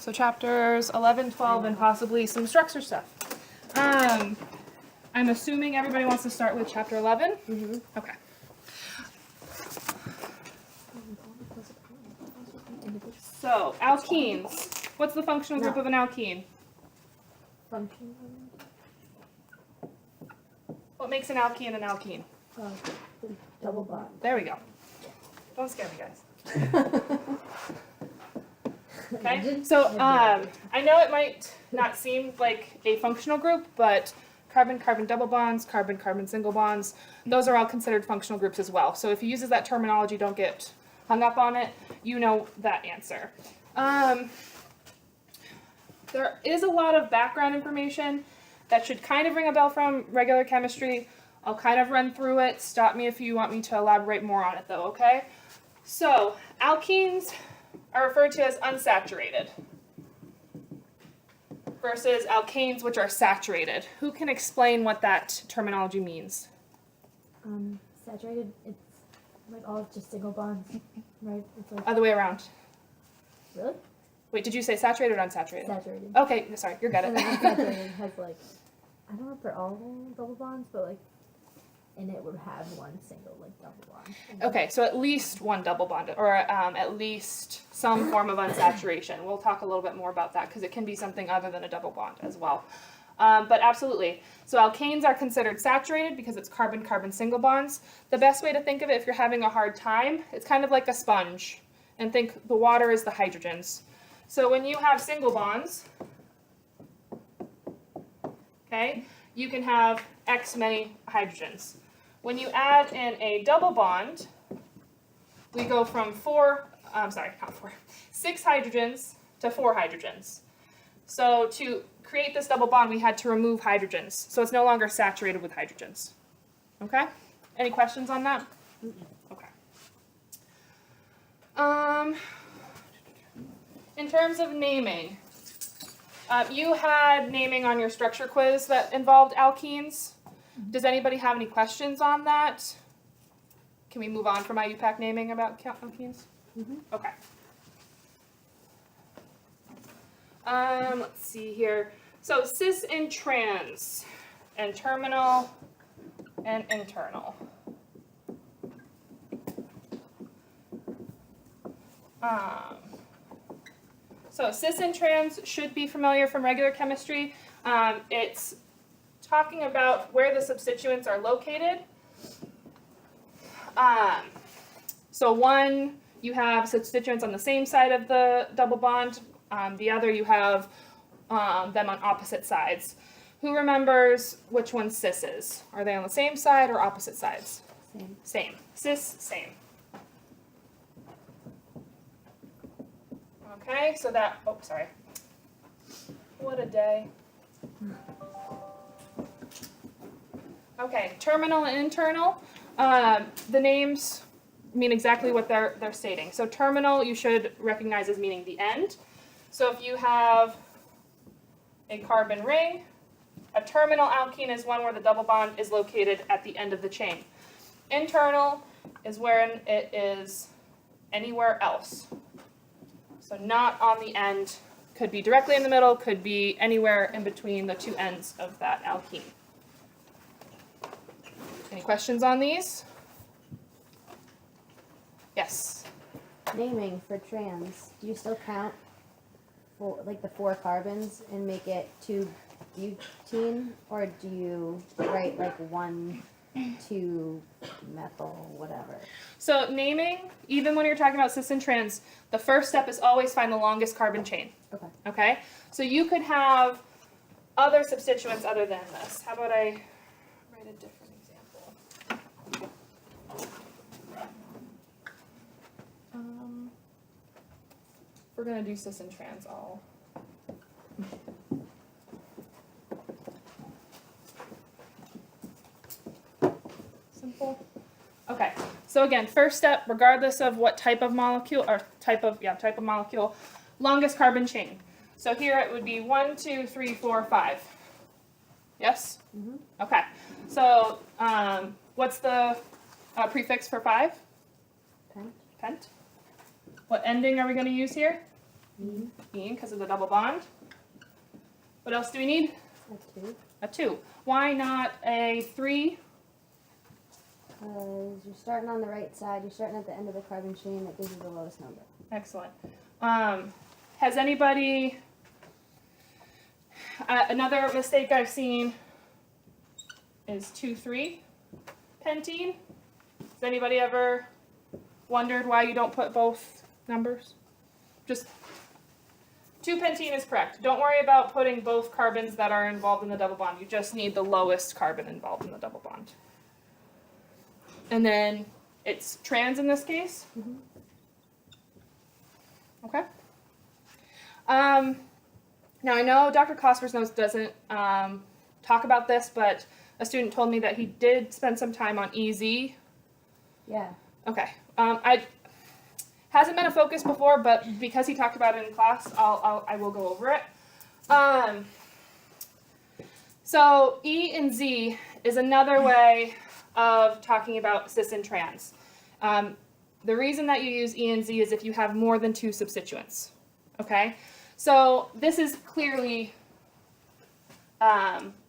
So chapters 11, 12, and possibly some structure stuff. I'm assuming everybody wants to start with chapter 11? Mm-hmm. Okay. So, alkenes. What's the functional group of an alkene? Function. What makes an alkene an alkene? Double bond. There we go. Don't scare me, guys. Okay, so I know it might not seem like a functional group, but carbon-carbon double bonds, carbon-carbon single bonds, those are all considered functional groups as well. So if he uses that terminology, don't get hung up on it. You know that answer. There is a lot of background information that should kind of ring a bell from regular chemistry. I'll kind of run through it. Stop me if you want me to elaborate more on it though, okay? So, alkenes are referred to as unsaturated versus alkanes, which are saturated. Who can explain what that terminology means? Saturated, it's like all just single bonds, right? It's like, Other way around. really? Wait, did you say saturated or unsaturated? Saturated. Okay, sorry, you're good. And then unsaturated has like, I don't know if they're all double bonds, but like, and it would have one single like double bond. Okay, so at least one double bond, or at least some form of unsaturation. We'll talk a little bit more about that because it can be something other than a double bond as well. But absolutely. So alkanes are considered saturated because it's carbon-carbon single bonds. The best way to think of it if you're having a hard time, it's kind of like a sponge. And think the water is the hydrogens. So when you have single bonds, okay, you can have X many hydrogens. When you add in a double bond, we go from 6 hydrogens to 4 hydrogens. So to create this double bond, we had to remove hydrogens. So it's no longer saturated with hydrogens. Okay? Any questions on that? Okay. In terms of naming, you had naming on your structure quiz that involved alkenes. Does anybody have any questions on that? Can we move on from IUPAC naming about alkenes? Mm-hmm. Okay. Let's see here. So cis and trans, and terminal and internal. So cis and trans should be familiar from regular chemistry. It's talking about where the substituents are located. So one, you have substituents on the same side of the double bond. The other, you have them on opposite sides. Who remembers which one cis is? Are they on the same side or opposite sides? Same. Same. Cis, same. Okay, so that, oh, sorry. What a day. Okay, terminal and internal. The names mean exactly what they're stating. So terminal you should recognize as meaning the end. So if you have a carbon ring, a terminal alkene is one where the double bond is located at the end of the chain. Internal is where it is anywhere else. So not on the end, could be directly in the middle, could be anywhere in between the two ends of that alkene. Any questions on these? Yes. Naming for trans, do you still count for like the 4 carbons and make it 2-butene, or do you write like 1,2-methyl, whatever? So naming, even when you're talking about cis and trans, the first step is always find the longest carbon chain. Okay. Okay? So you could have other substituents other than this. How about I write a different example? We're going to do cis and trans all. Simple. Okay, so again, first step, regardless of what type of molecule, or type of molecule, longest carbon chain. So here it would be 1, 2, 3, 4, 5. Yes? Mm-hmm. Okay, so what's the prefix for 5? Pent. Pent. What ending are we going to use here? Ene, because of the double bond. What else do we need? A 2. A 2. Why not a 3? Because you're starting on the right side, you're starting at the end of the carbon chain, that gives you the lowest number. Excellent. Has anybody, another mistake I've seen is 2,3 pentene. Has anybody ever wondered why you don't put both numbers? Just 2 pentene is correct. Don't worry about putting both carbons that are involved in the double bond. You just need the lowest carbon involved in the double bond. And then it's trans in this case. Mm-hmm. Okay. Now I know Dr. Cosper's notes doesn't talk about this, but a student told me that he did spend some time on EZ. Yeah. Okay. I hasn't been a focus before, but because he talked about it in class, I will go over it. So E and Z is another way of talking about cis and trans. The reason that you use E and Z is if you have more than 2 substituents. Okay? So this is clearly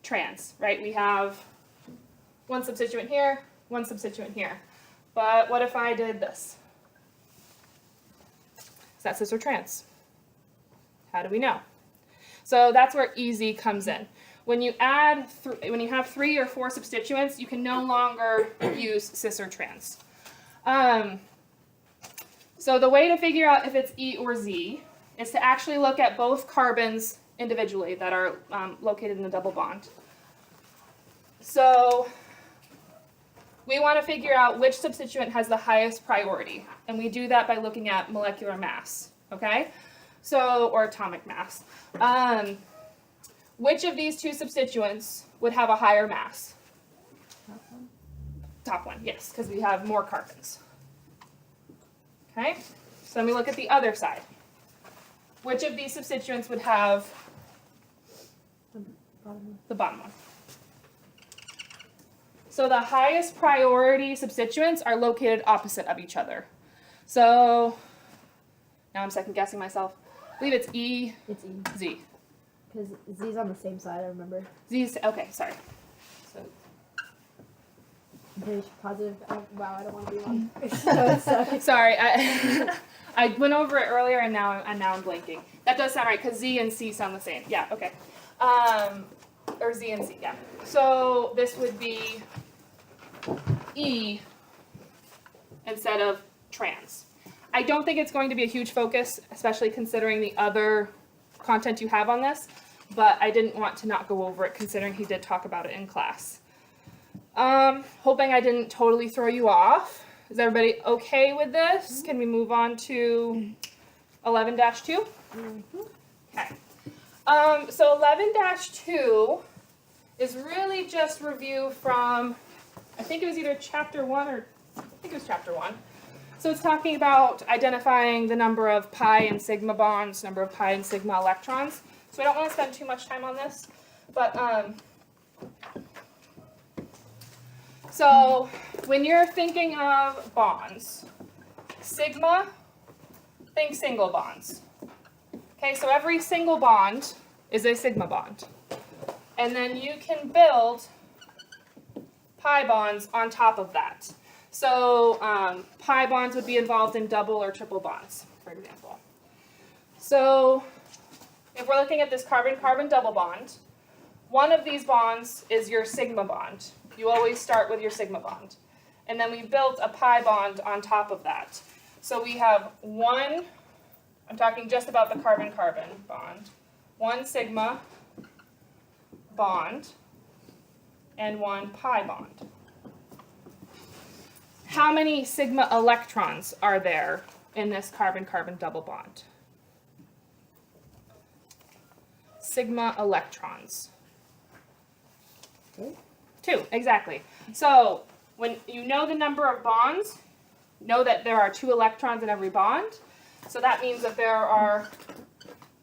trans, right? We have one substituent here, one substituent here. But what if I did this? Is that cis or trans? How do we know? So that's where EZ comes in. When you add, when you have 3 or 4 substituents, you can no longer use cis or trans. So the way to figure out if it's E or Z is to actually look at both carbons individually that are located in the double bond. So we want to figure out which substituent has the highest priority, and we do that by looking at molecular mass, okay? So, or atomic mass. Which of these 2 substituents would have a higher mass? Top one. Top one, yes, because we have more carbons. Okay, so then we look at the other side. Which of these substituents would have the bottom one? So the highest priority substituents are located opposite of each other. So now I'm second guessing myself. I believe it's E, It's E. Z. Because Z's on the same side, I remember. Z's, okay, sorry. So I'm pretty positive. Wow, I don't want to be wrong. No, sorry. sorry, I went over it earlier and now I'm blanking. That does sound right because Z and C sound the same. Yeah, okay. Or Z and C, yeah. So this would be E instead of trans. I don't think it's going to be a huge focus, especially considering the other content you have on this, but I didn't want to not go over it considering he did talk about it in class. Hoping I didn't totally throw you off. Is everybody okay with this? Can we move on to 11-2? Mm-hmm. Okay. So 11-2 is really just review from, I think it was either chapter 1 or, I think it was chapter 1. So it's talking about identifying the number of pi and sigma bonds, number of pi and sigma electrons. So I don't want to spend too much time on this, but so when you're thinking of bonds, sigma, think single bonds. Okay, so every single bond is a sigma bond. And then you can build pi bonds on top of that. So pi bonds would be involved in double or triple bonds, for example. So if we're looking at this carbon-carbon double bond, one of these bonds is your sigma bond. You always start with your sigma bond. And then we built a pi bond on top of that. So we have one, I'm talking just about the carbon-carbon bond, one sigma bond and one pi bond. How many sigma electrons are there in this carbon-carbon double bond? Sigma electrons. 2, exactly. So when you know the number of bonds, know that there are 2 electrons in every bond. So that means that there are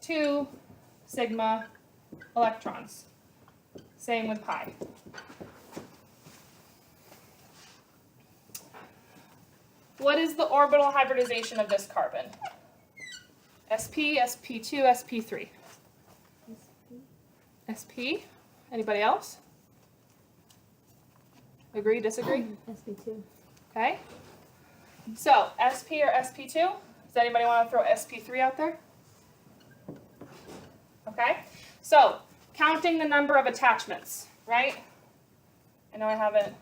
2 sigma electrons. Same with pi. What is the orbital hybridization of this carbon? SP, SP2, SP3. SP. Anybody else? Agree, disagree? SP2. Okay. So, SP or SP2? Does anybody want to throw SP3 out there? Okay. So, counting the number of attachments, right? I know I haven't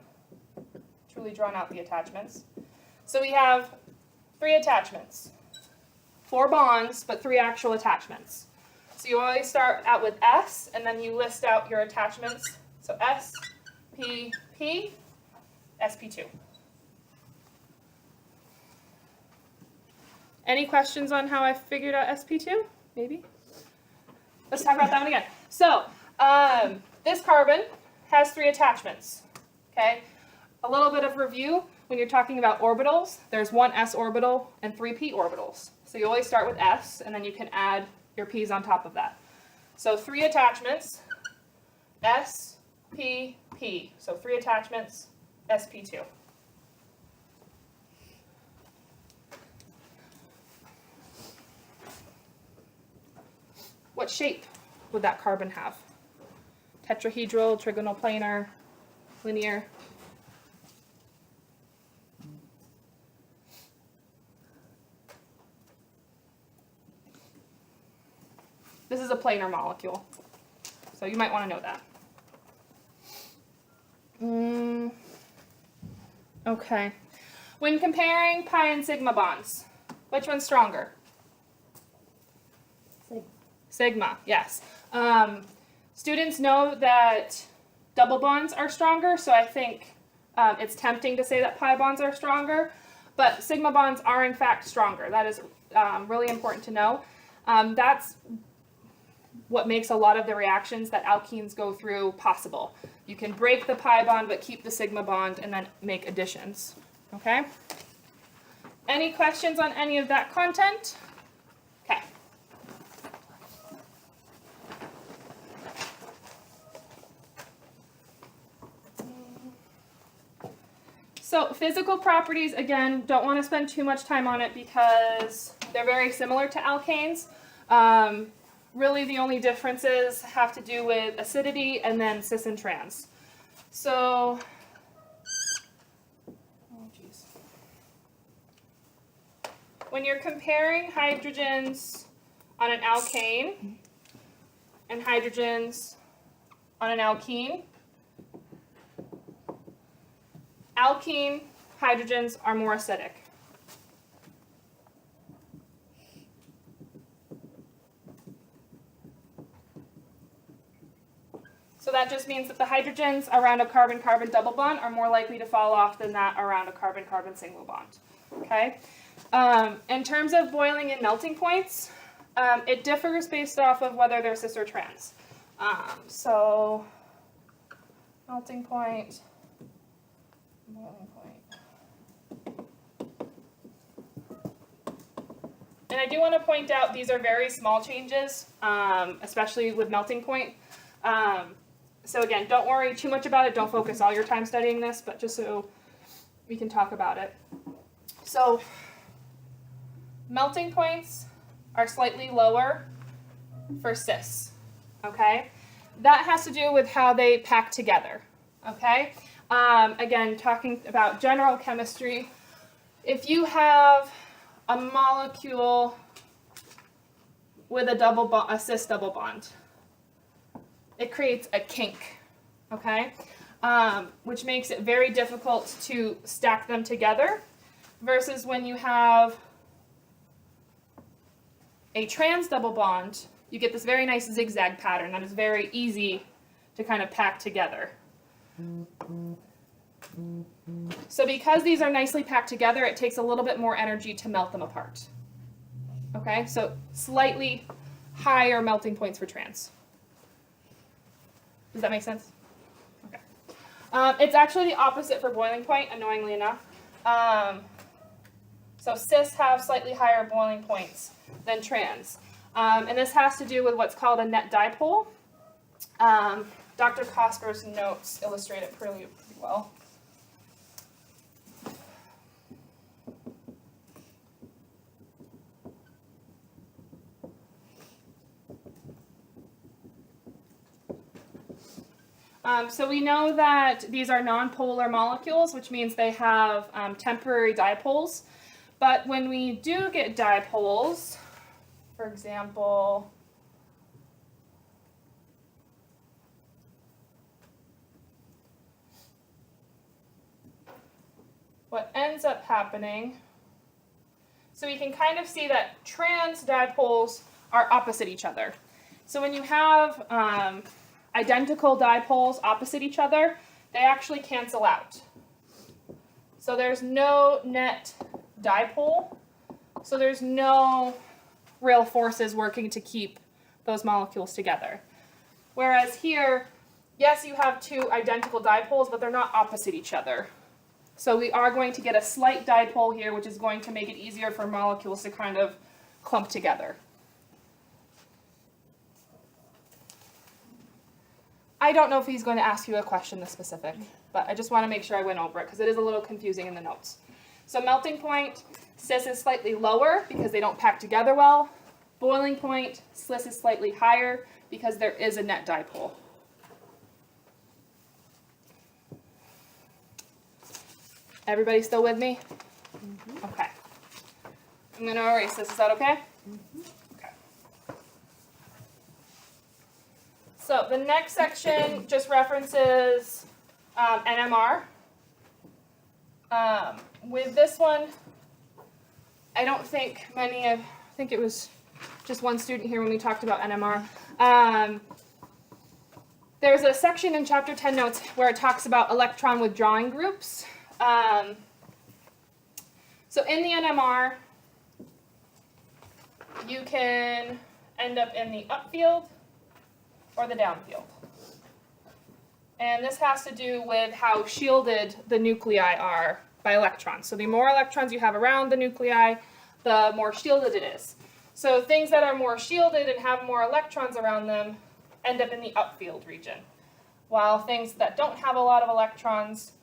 truly drawn out the attachments. So we have 3 attachments. 4 bonds, but 3 actual attachments. So you always start out with S, and then you list out your attachments. So S, P, P, SP2. Any questions on how I figured out SP2? Maybe? Let's talk about that one again. So, this carbon has 3 attachments, okay? A little bit of review, when you're talking about orbitals, there's 1 s orbital and 3 p orbitals. So you always start with s, and then you can add your p's on top of that. So 3 attachments, s, p, p. So 3 attachments, sp2. What shape would that carbon have? Tetrahedral, trigonal planar, linear? This is a planar molecule, so you might want to know that. Okay. When comparing pi and sigma bonds, which one's stronger? Sigma, yes. Students know that double bonds are stronger, so I think it's tempting to say that pi bonds are stronger, but sigma bonds are in fact stronger. That is really important to know. That's what makes a lot of the reactions that alkenes go through possible. You can break the pi bond but keep the sigma bond and then make additions. Okay? Any questions on any of that content? Okay. So physical properties, again, don't want to spend too much time on it because they're very similar to alkanes. Really the only differences have to do with acidity and then cis and trans. So, when you're comparing hydrogens on an alkane and hydrogens on an alkene, alkene hydrogens are more acidic. So that just means that the hydrogens around a carbon-carbon double bond are more likely to fall off than that around a carbon-carbon single bond. Okay? In terms of boiling and melting points, it differs based off of whether they're cis or trans. So, melting point, boiling point. And I do want to point out these are very small changes, especially with melting point. So again, don't worry too much about it. Don't focus all your time studying this, but just so we can talk about it. So melting points are slightly lower for cis, okay? That has to do with how they pack together, okay? Again, talking about general chemistry, if you have a molecule with a cis double bond, it creates a kink, okay? Which makes it very difficult to stack them together versus when you have a trans double bond, you get this very nice zigzag pattern that is very easy to kind of pack together. So because these are nicely packed together, it takes a little bit more energy to melt them apart. Okay, so slightly higher melting points for trans. Does that make sense? Okay. It's actually the opposite for boiling point, annoyingly enough. So cis have slightly higher boiling points than trans. And this has to do with what's called a net dipole. Dr. Cosper's notes illustrate it pretty well. So we know that these are nonpolar molecules, which means they have temporary dipoles. But when we do get dipoles, for example, what ends up happening, so we can kind of see that trans dipoles are opposite each other. So when you have identical dipoles opposite each other, they actually cancel out. So there's no net dipole, so there's no real forces working to keep those molecules together. Whereas here, yes, you have two identical dipoles, but they're not opposite each other. So we are going to get a slight dipole here, which is going to make it easier for molecules to kind of clump together. I don't know if he's going to ask you a question this specific, but I just want to make sure I went over it because it is a little confusing in the notes. So melting point, cis is slightly lower because they don't pack together well. Boiling point, cis is slightly higher because there is a net dipole. Everybody still with me? Mm-hmm. Okay. I'm going to erase this. Is that okay? Mm-hmm. Okay. So the next section just references NMR. With this one, I don't think I think it was just one student here when we talked about NMR. There's a section in Chapter 10 notes where it talks about electron withdrawing groups. So in the NMR, you can end up in the upfield or the downfield. And this has to do with how shielded the nuclei are by electrons. So the more electrons you have around the nuclei, the more shielded it is. So things that are more shielded and have more electrons around them end up in the upfield region, while things that don't have a lot of electrons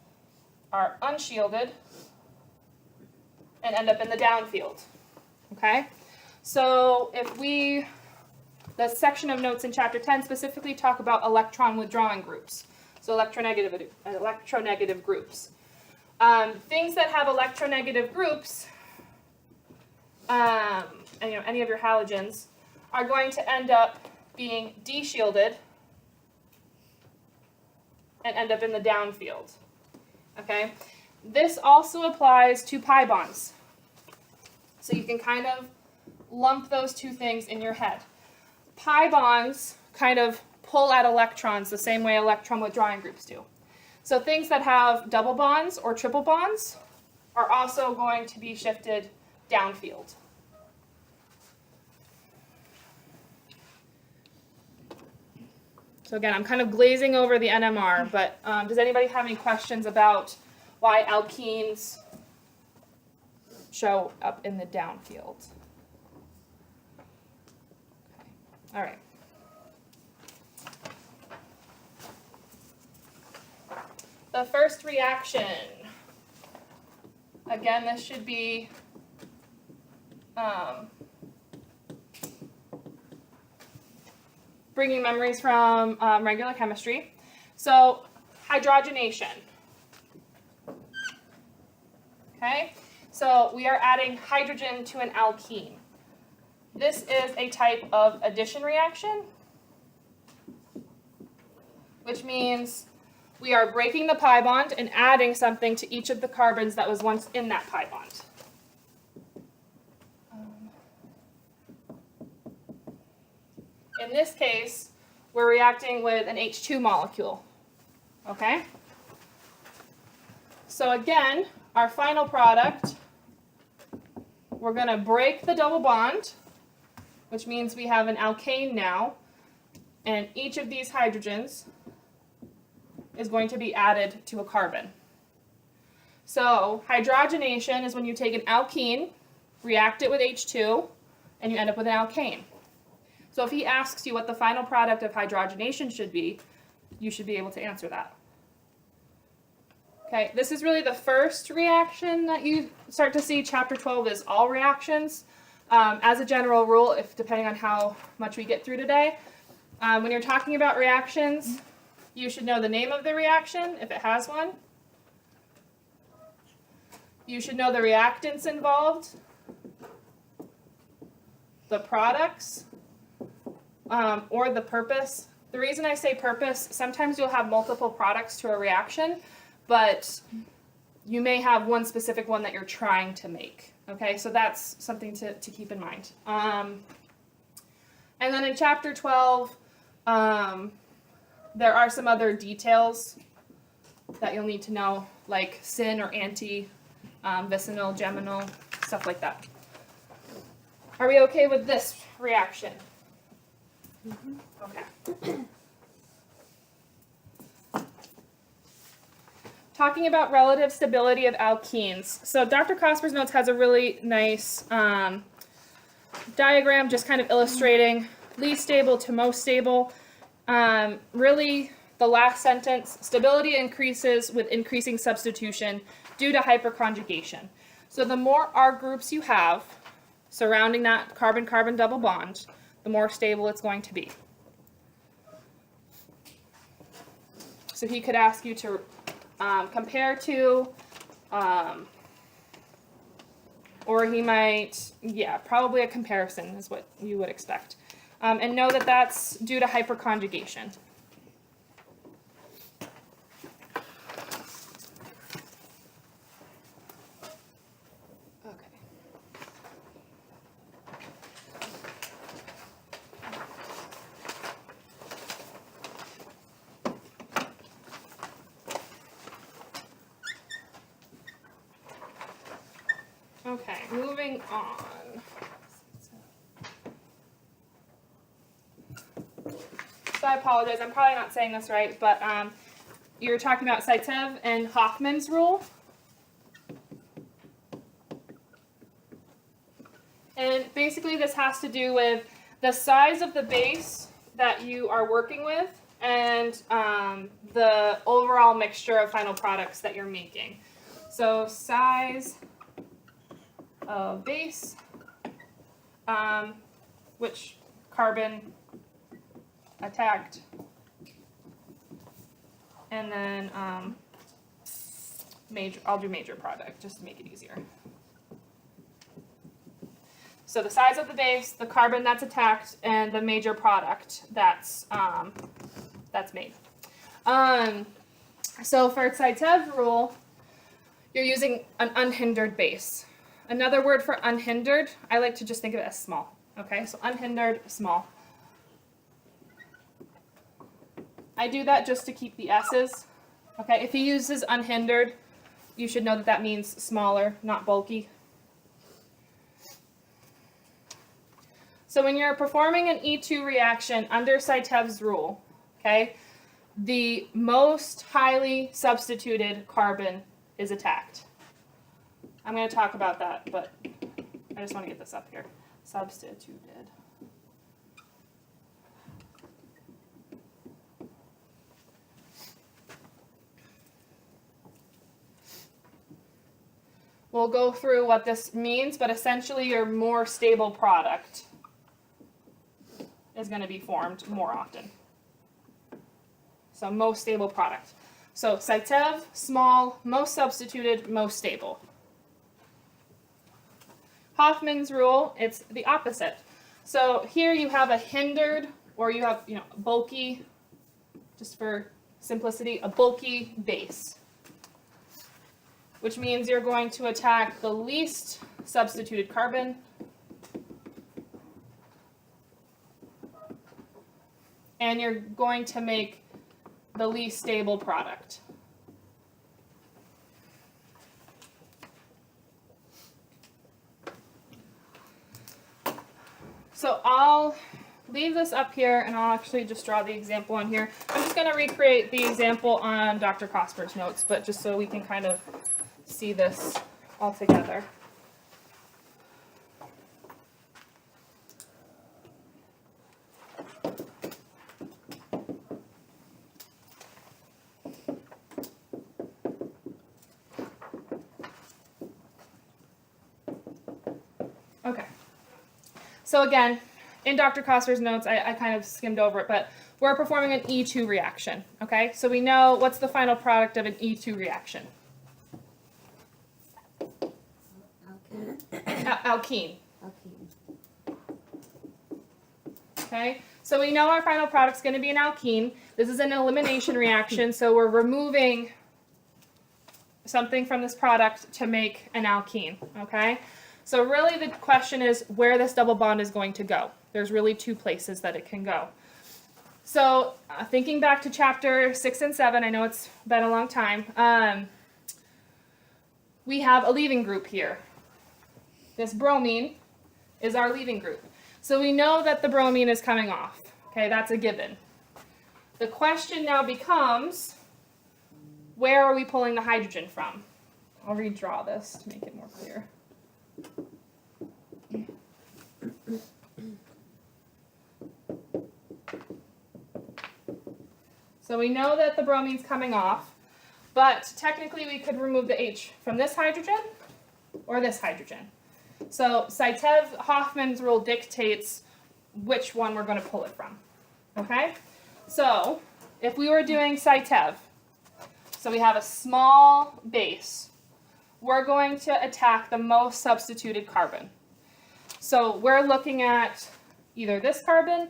are unshielded and end up in the downfield. Okay? So the section of notes in Chapter 10 specifically talk about electron withdrawing groups. So electronegative groups. Things that have electronegative groups, and, any of your halogens, are going to end up being deshielded and end up in the downfield. Okay? This also applies to pi bonds. So you can kind of lump those two things in your head. Pi bonds kind of pull at electrons the same way electron withdrawing groups do. So things that have double bonds or triple bonds are also going to be shifted downfield. So again, I'm kind of glazing over the NMR, but does anybody have any questions about why alkenes show up in the downfield? Okay. All right. The first reaction, again, this should be bringing memories from regular chemistry. So, hydrogenation. Okay, so we are adding hydrogen to an alkene. This is a type of addition reaction, which means we are breaking the pi bond and adding something to each of the carbons that was once in that pi bond. In this case, we're reacting with an H2 molecule. Okay? So again, our final product, we're going to break the double bond, which means we have an alkane now, and each of these hydrogens is going to be added to a carbon. So hydrogenation is when you take an alkene, react it with H2, and you end up with an alkane. So if he asks you what the final product of hydrogenation should be, you should be able to answer that. Okay, this is really the first reaction that you start to see. Chapter 12 is all reactions. As a general rule, depending on how much we get through today, when you're talking about reactions, You should know the name of the reaction, if it has one. You should know the reactants involved, the products, or the purpose. The reason I say purpose, sometimes you'll have multiple products to a reaction, but you may have one specific one that you're trying to make. Okay, so that's something to keep in mind. And then in chapter 12, there are some other details that you'll need to know, like syn or anti, vicinal, geminal, stuff like that. Are we okay with this reaction? Mm-hmm. Okay. Talking about relative stability of alkenes. So Dr. Cosper's notes has a really nice diagram just kind of illustrating least stable to most stable. Really, the last sentence, stability increases with increasing substitution due to hyperconjugation. So the more R groups you have surrounding that carbon-carbon double bond, the more stable it's going to be. So he could ask you to compare to, or he might, yeah, probably a comparison is what you would expect. And know that that's due to hyperconjugation. Okay, moving on. So I apologize, I'm probably not saying this right, but you're talking about Symtem and Hoffmans Rule. And basically this has to do with the size of the base that you are working with and the overall mixture of final products that you're making. So size of base, which carbon attacked, and then major, I'll do major product just to make it easier. So the size of the base, the carbon that's attacked, and the major product that's made. So for Symtem rule, you're using an unhindered base. Another word for unhindered, I like to just think of it as small. Okay, so unhindered, small. I do that just to keep the S's. Okay, if he uses unhindered, you should know that that means smaller, not bulky. So when you're performing an E2 reaction under Symtem's rule, okay, the most highly substituted carbon is attacked. I'm going to talk about that, but I just want to get this up here. Substituted. We'll go through what this means, but essentially your more stable product is going to be formed more often. So most stable product. So Symtem, small, most substituted, most stable. Hoffmans rule, it's the opposite. So here you have a hindered, or you have, bulky, just for simplicity, a bulky base, which means you're going to attack the least substituted carbon and you're going to make the least stable product. So I'll leave this up here and I'll actually just draw the example on here. I'm just going to recreate the example on Dr. Cosper's notes, but just so we can kind of see this all together. Okay. So again, in Dr. Cosper's notes, I kind of skimmed over it, but we're performing an E2 reaction, okay? So we know what's the final product of an E2 reaction. Alkene. Okay, so we know our final product's going to be an alkene. This is an elimination reaction, so we're removing something from this product to make an alkene, okay? So really the question is where this double bond is going to go. There's really two places that it can go. So thinking back to chapter 6 and 7, I know it's been a long time, we have a leaving group here. This bromine is our leaving group. So we know that the bromine is coming off. Okay, that's a given. The question now becomes, where are we pulling the hydrogen from? I'll redraw this to make it more clear. So we know that the bromine's coming off, but technically we could remove the H from this hydrogen or this hydrogen. So Hoffmans Rule dictates which one we're going to pull it from. Okay? So if we were doing Symtem, so we have a small base, we're going to attack the most substituted carbon. So we're looking at either this carbon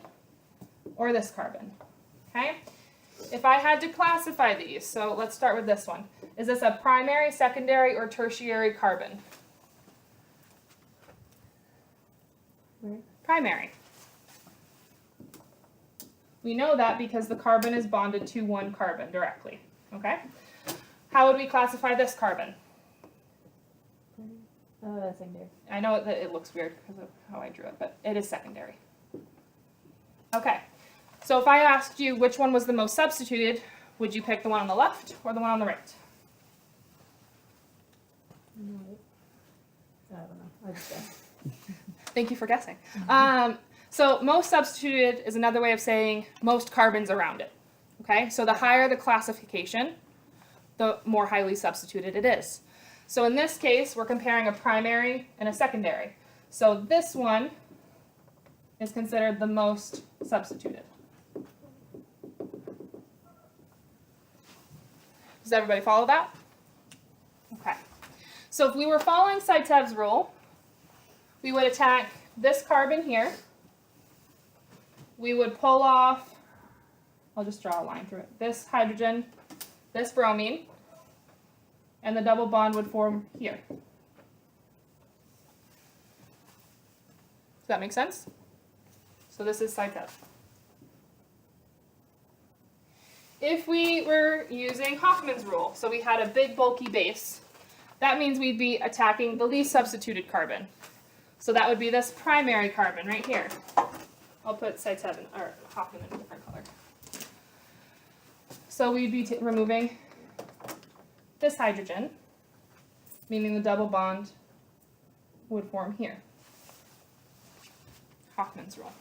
or this carbon. Okay? If I had to classify these, so let's start with this one. Is this a primary, secondary, or tertiary carbon? Primary. We know that because the carbon is bonded to one carbon directly. Okay? How would we classify this carbon? Secondary. I know that it looks weird because of how I drew it, but it is secondary. Okay. So if I asked you which one was the most substituted, would you pick the one on the left or the one on the right? No, I don't know. I just guess. Thank you for guessing. So most substituted is another way of saying most carbons around it. Okay, so the higher the classification, the more highly substituted it is. So in this case, we're comparing a primary and a secondary. So this one is considered the most substituted. Does everybody follow that? Okay. So if we were following Symtem's rule, we would attack this carbon here. We would pull off, I'll just draw a line through it, this hydrogen, this bromine, and the double bond would form here. Does that make sense? So this is Symtem. If we were using Hoffmans Rule, so we had a big bulky base, that means we'd be attacking the least substituted carbon. So that would be this primary carbon right here. I'll put Symtem or Hoffman in a different color. So we'd be removing this hydrogen, meaning the double bond would form here. Hoffman's Rule.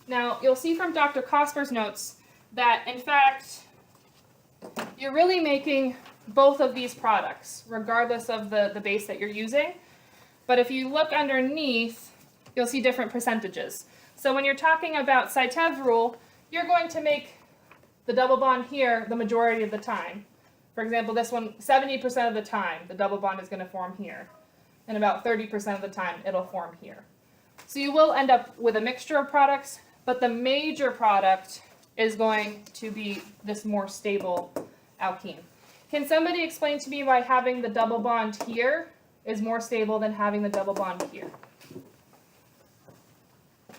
Now, you'll see from Dr. Cosper's notes that, in fact, you're really making both of these products, regardless of the base that you're using. But if you look underneath, you'll see different percentages. So when you're talking about Symtem rule, you're going to make the double bond here the majority of the time. For example, this one, 70% of the time, the double bond is going to form here. And about 30% of the time, it'll form here. So you will end up with a mixture of products, but the major product is going to be this more stable alkene. Can somebody explain to me why having the double bond here is more stable than having the double bond here? So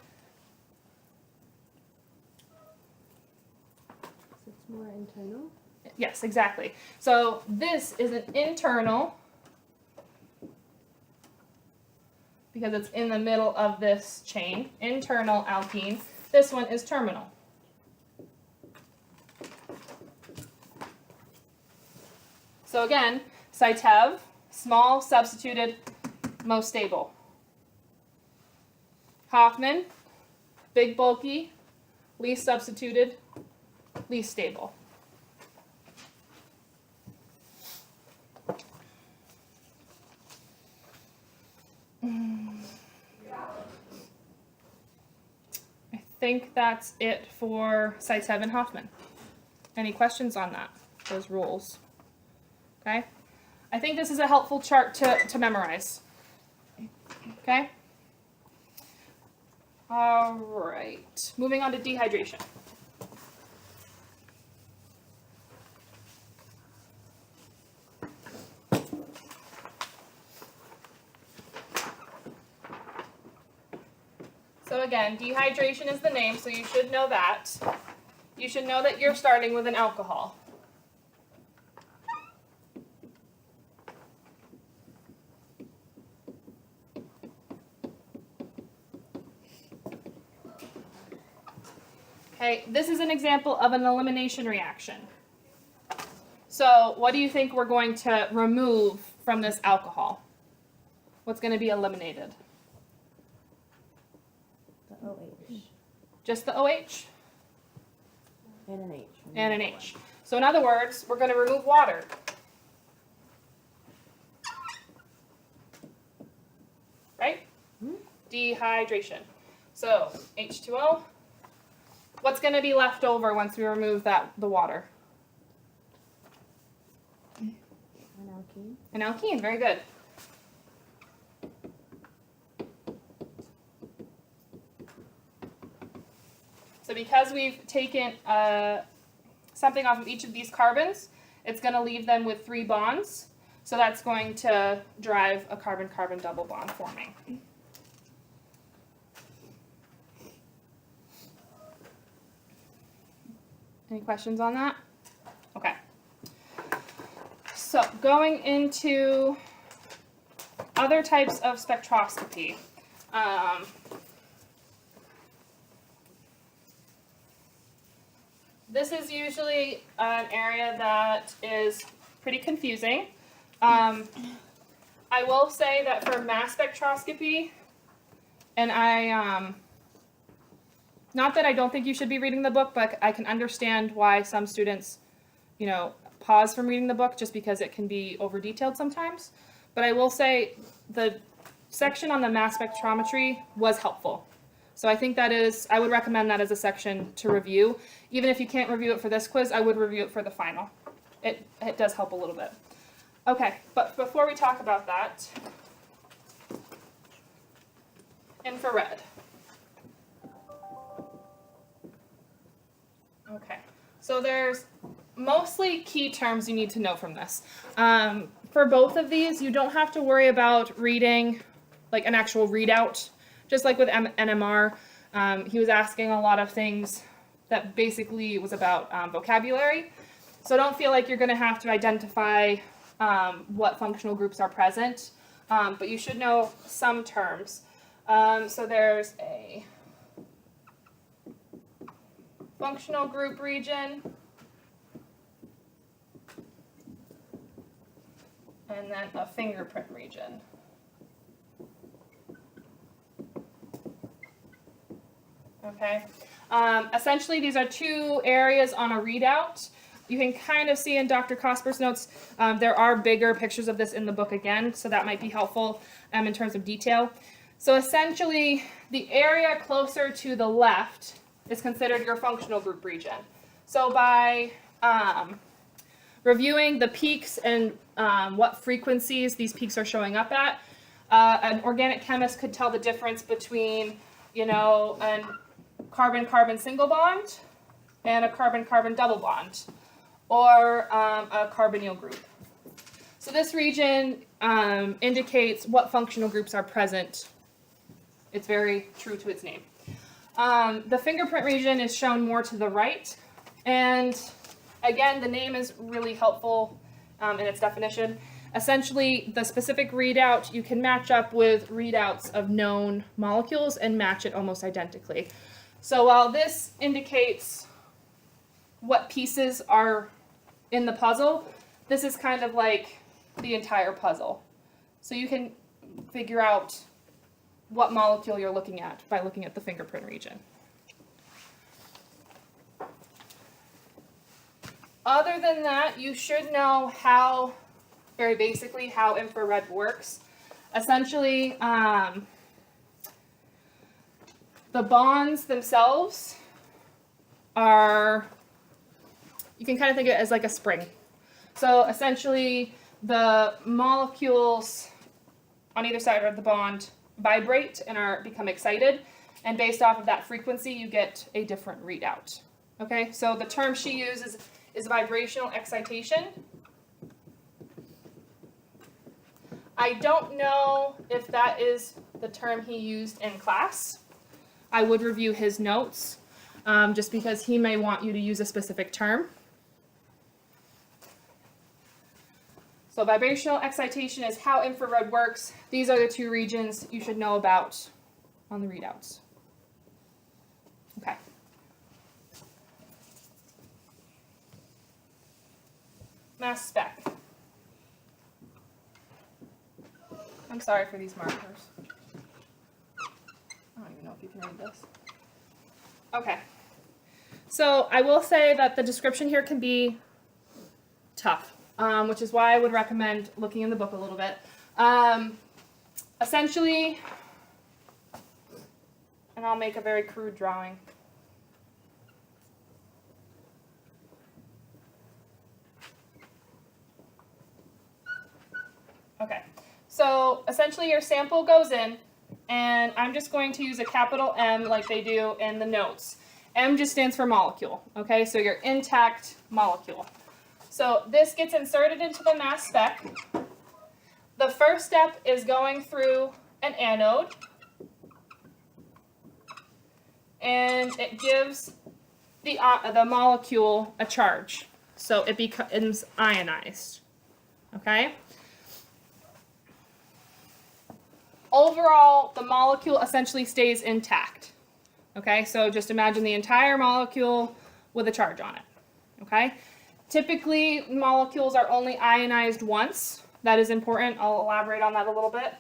it's more internal? Yes, exactly. So this is an internal, because it's in the middle of this chain, internal alkene. This one is terminal. So again, Symtem, small, substituted, most stable. Hoffman, big, bulky, least substituted, least stable. think that's it for Site 7 Hoffman. Any questions on that, those rules? Okay. I think this is a helpful chart to memorize. Okay. All right. Moving on to dehydration. So again, dehydration is the name, so you should know that. You should know that you're starting with an alcohol. Okay, this is an example of an elimination reaction. So what do you think we're going to remove from this alcohol? What's going to be eliminated? The OH. Just the OH? And an H. And an H. So in other words, we're going to remove water. Right? Mm-hmm. Dehydration. So H2O. What's going to be left over once we remove the water? An alkene. An alkene, very good. So because we've taken something off of each of these carbons, it's going to leave them with 3 bonds. So that's going to drive a carbon-carbon double bond forming. Any questions on that? Okay. So going into other types of spectroscopy. This is usually an area that is pretty confusing. I will say that for mass spectroscopy, and not that I don't think you should be reading the book, but I can understand why some students, pause from reading the book just because it can be over detailed sometimes. But I will say the section on the mass spectrometry was helpful. So I think I would recommend that as a section to review. Even if you can't review it for this quiz, I would review it for the final. It does help a little bit. Okay, but before we talk about that, infrared. Okay, so there's mostly key terms you need to know from this. For both of these, you don't have to worry about reading like an actual readout. Just like with NMR, he was asking a lot of things that basically was about vocabulary. So don't feel like you're going to have to identify what functional groups are present, but you should know some terms. So there's a functional group region, and then a fingerprint region. Okay. Essentially, these are 2 areas on a readout. You can kind of see in Dr. Cosper's notes, there are bigger pictures of this in the book again, so that might be helpful in terms of detail. So essentially, the area closer to the left is considered your functional group region. So by reviewing the peaks and what frequencies these peaks are showing up at, an organic chemist could tell the difference between, an carbon-carbon single bond and a carbon-carbon double bond, or a carbonyl group. So this region indicates what functional groups are present. It's very true to its name. The fingerprint region is shown more to the right, and again, the name is really helpful in its definition. Essentially, the specific readout you can match up with readouts of known molecules and match it almost identically. So while this indicates what pieces are in the puzzle, this is kind of like the entire puzzle. So you can figure out what molecule you're looking at by looking at the fingerprint region. Other than that, you should know very basically how infrared works. Essentially, The bonds themselves are, you can kind of think of it as like a spring. So essentially the molecules on either side of the bond vibrate and become excited, and based off of that frequency you get a different readout. Okay, so the term she uses is vibrational excitation. I don't know if that is the term he used in class. I would review his notes, just because he may want you to use a specific term. So vibrational excitation is how infrared works. These are the two regions you should know about on the readouts. Okay. Mass spec. I'm sorry for these markers. I don't even know if you can read this. Okay. So I will say that the description here can be tough, which is why I would recommend looking in the book a little bit. Essentially, and I'll make a very crude drawing. Okay. So essentially your sample goes in, and I'm just going to use a capital M like they do in the notes. M just stands for molecule, okay? So your intact molecule. So this gets inserted into the mass spec. The first step is going through an anode, and it gives the molecule a charge. So it becomes ionized, okay? Overall, the molecule essentially stays intact, okay? So just imagine the entire molecule with a charge on it, okay? Typically, molecules are only ionized once. That is important. I'll elaborate on that a little bit.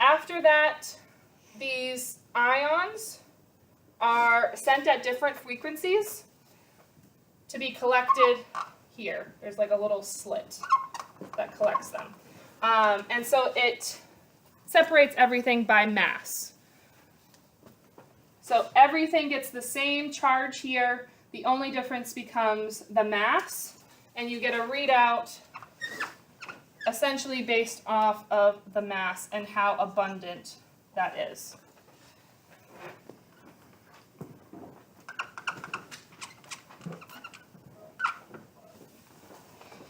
After that, these ions are sent at different frequencies to be collected here. There's like a little slit that collects them. And so it separates everything by mass. So everything gets the same charge here. The only difference becomes the mass, and you get a readout essentially based off of the mass and how abundant that is.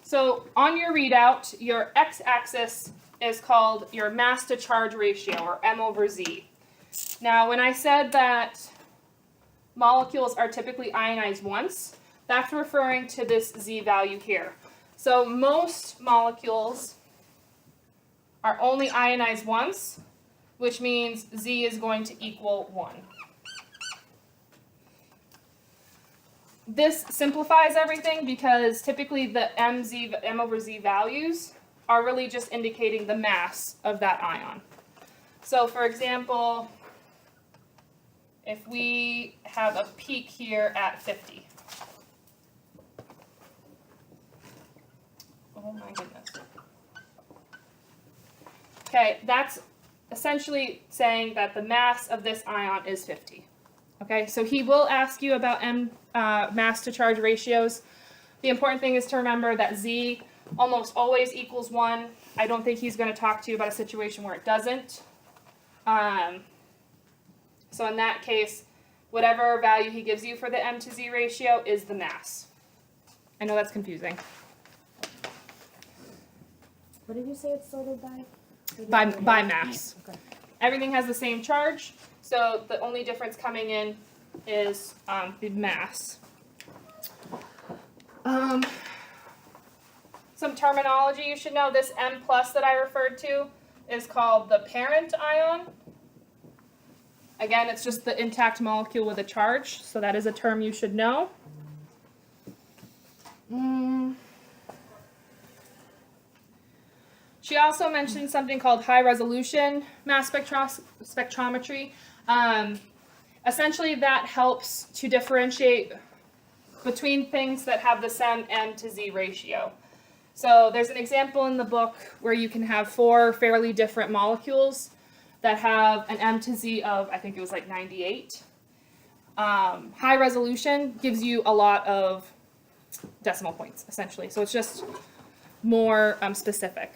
So on your readout, your x-axis is called your mass-to-charge ratio, or M/Z. Now, when I said that molecules are typically ionized once, that's referring to this Z value here. So most molecules are only ionized once, which means Z is going to equal 1. This simplifies everything because typically the M/Z values are really just indicating the mass of that ion. So for example, if we have a peak here at 50. Oh my goodness. Okay, that's essentially saying that the mass of this ion is 50. Okay, so he will ask you about mass to charge ratios. The important thing is to remember that Z almost always equals 1. I don't think he's going to talk to you about a situation where it doesn't. So in that case, whatever value he gives you for the M to Z ratio is the mass. I know that's confusing. What did you say it's sorted by? By mass. Okay. Everything has the same charge, so the only difference coming in is the mass. Some terminology you should know. This M+ that I referred to is called the parent ion. Again, it's just the intact molecule with a charge, so that is a term you should know. She also mentioned something called high-resolution mass spectrometry. Essentially, that helps to differentiate between things that have the same M to Z ratio. So there's an example in the book where you can have 4 fairly different molecules that have an M to Z of, I think it was like 98. High resolution gives you a lot of decimal points, essentially. So it's just more specific.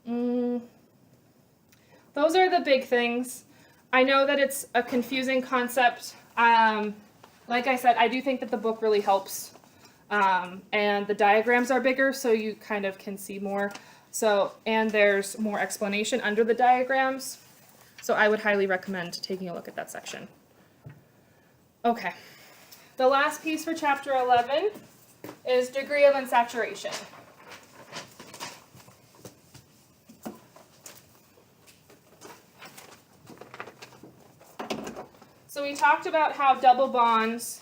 Those are the big things. I know that it's a confusing concept. Like I said, I do think that the book really helps. And the diagrams are bigger, so you kind of can see more. So, and there's more explanation under the diagrams. So I would highly recommend taking a look at that section. Okay. The last piece for chapter 11 is degree of unsaturation. So we talked about how double bonds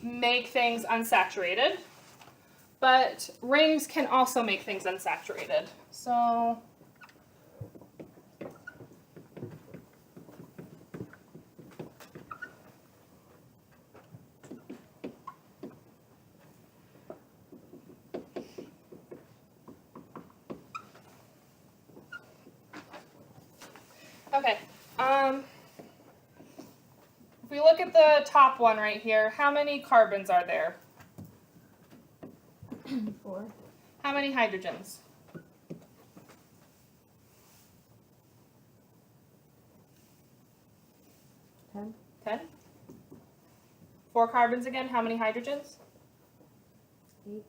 make things unsaturated, but rings can also make things unsaturated. So okay. If we look at the top one right here, how many carbons are there? 4. How many hydrogens? 10. 10. 4 carbons again, how many hydrogens? 8.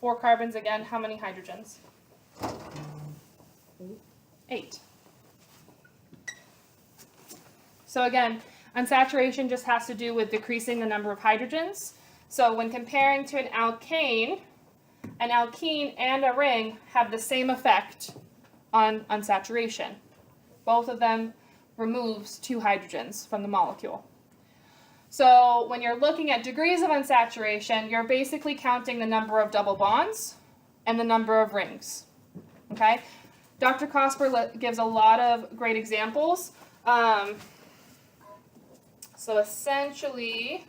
4 carbons again, how many hydrogens? 8. 8. So again, unsaturation just has to do with decreasing the number of hydrogens. So when comparing to an alkane and a ring have the same effect on unsaturation. Both of them removes 2 hydrogens from the molecule. So when you're looking at degrees of unsaturation, you're basically counting the number of double bonds and the number of rings. Okay? Dr. Cosper gives a lot of great examples. So essentially,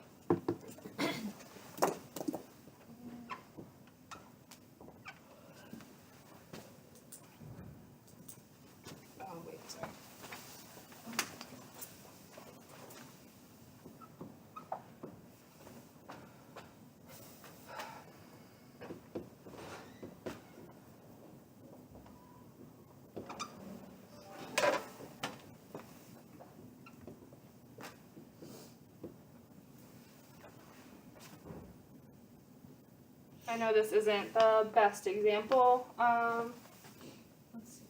I know this isn't the best example. Let's see.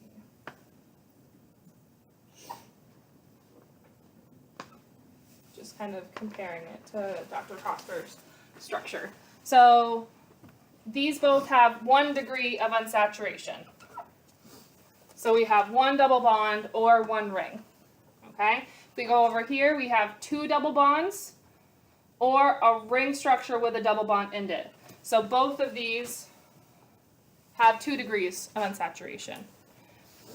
Just kind of comparing it to Dr. Cosper's structure. So these both have 1 degree of unsaturation. So we have 1 double bond or 1 ring. Okay? If we go over here, we have 2 double bonds or a ring structure with a double bond in it. So both of these have 2 degrees of unsaturation.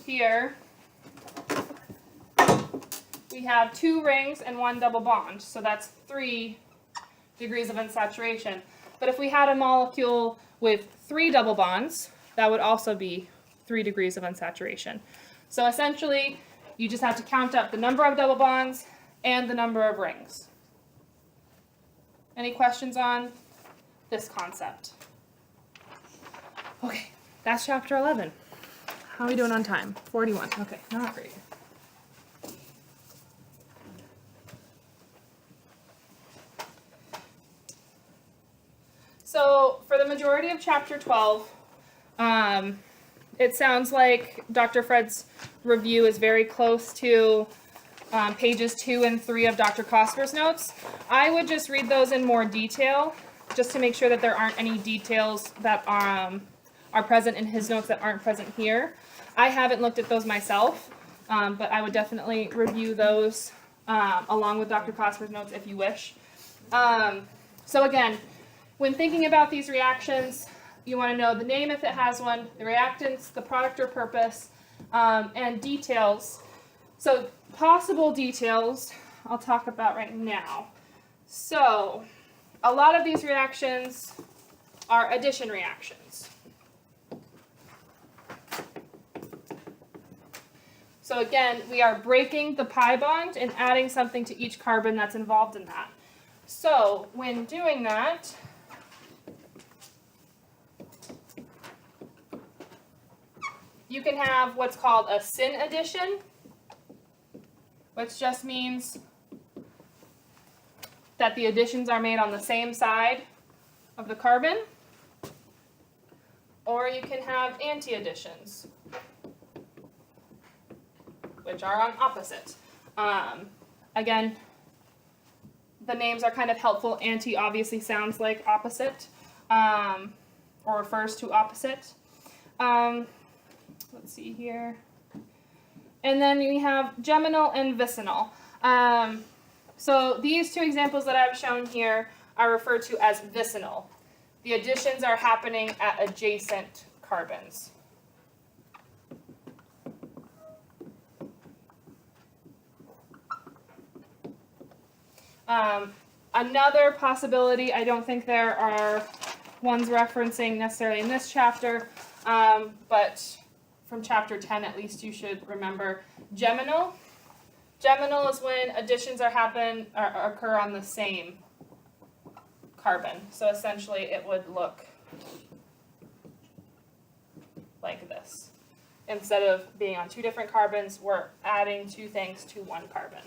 Here, we have 2 rings and 1 double bond, so that's 3 degrees of unsaturation. But if we had a molecule with 3 double bonds, that would also be 3 degrees of unsaturation. So essentially, you just have to count up the number of double bonds and the number of rings. Any questions on this concept? Okay, that's chapter 11. How are we doing on time? 41. Okay, not great. So for the majority of chapter 12, it sounds like Dr. Fred's review is very close to pages 2 and 3 of Dr. Cosper's notes. I would just read those in more detail, just to make sure that there aren't any details that are present in his notes that aren't present here. I haven't looked at those myself, but I would definitely review those along with Dr. Cosper's notes if you wish. So again, when thinking about these reactions, you want to know the name if it has one, the reactants, the product or purpose, and details. So possible details I'll talk about right now. So a lot of these reactions are addition reactions. So again, we are breaking the pi bond and adding something to each carbon that's involved in that. So when doing that, you can have what's called a syn addition, which just means that the additions are made on the same side of the carbon. Or you can have anti-additions, which are on opposite. Again, the names are kind of helpful. Anti obviously sounds like opposite, or refers to opposite. Let's see here. And then we have geminal and vicinal. So these two examples that I've shown here are referred to as vicinal. The additions are happening at adjacent carbons. Another possibility, I don't think there are ones referencing necessarily in this chapter, but from chapter 10 at least you should remember geminal. Geminal is when additions occur on the same carbon. So essentially it would look like this. Instead of being on two different carbons, we're adding two things to one carbon.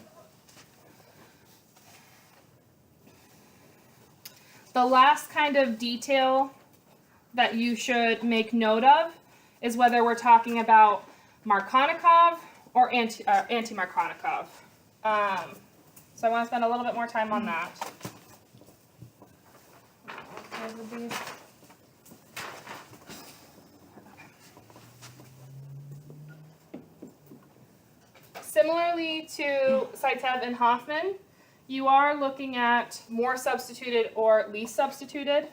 The last kind of detail that you should make note of is whether we're talking about Markovnikov or anti-Markovnikov. So I want to spend a little bit more time on that. Similarly to Symtem and Hoffman, you are looking at more substituted or least substituted.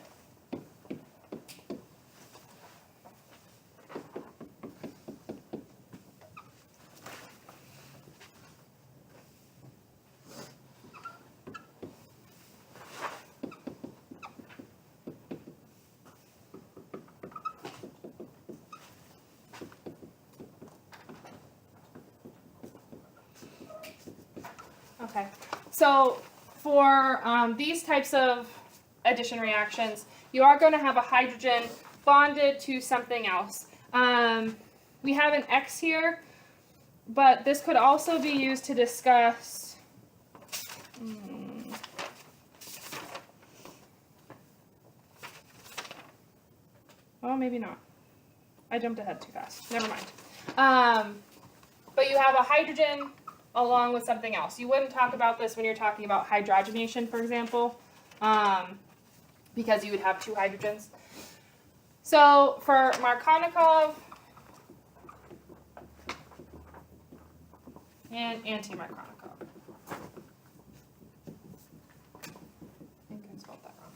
Okay, so for these types of addition reactions, you are going to have a hydrogen bonded to something else. We have an X here, but this could also be used to discuss well, maybe not. I jumped ahead too fast. Never mind. But you have a hydrogen along with something else. You wouldn't talk about this when you're talking about hydrogenation, for example, because you would have two hydrogens. So for Markovnikov and anti-Markovnikov. I think I spelled that wrong.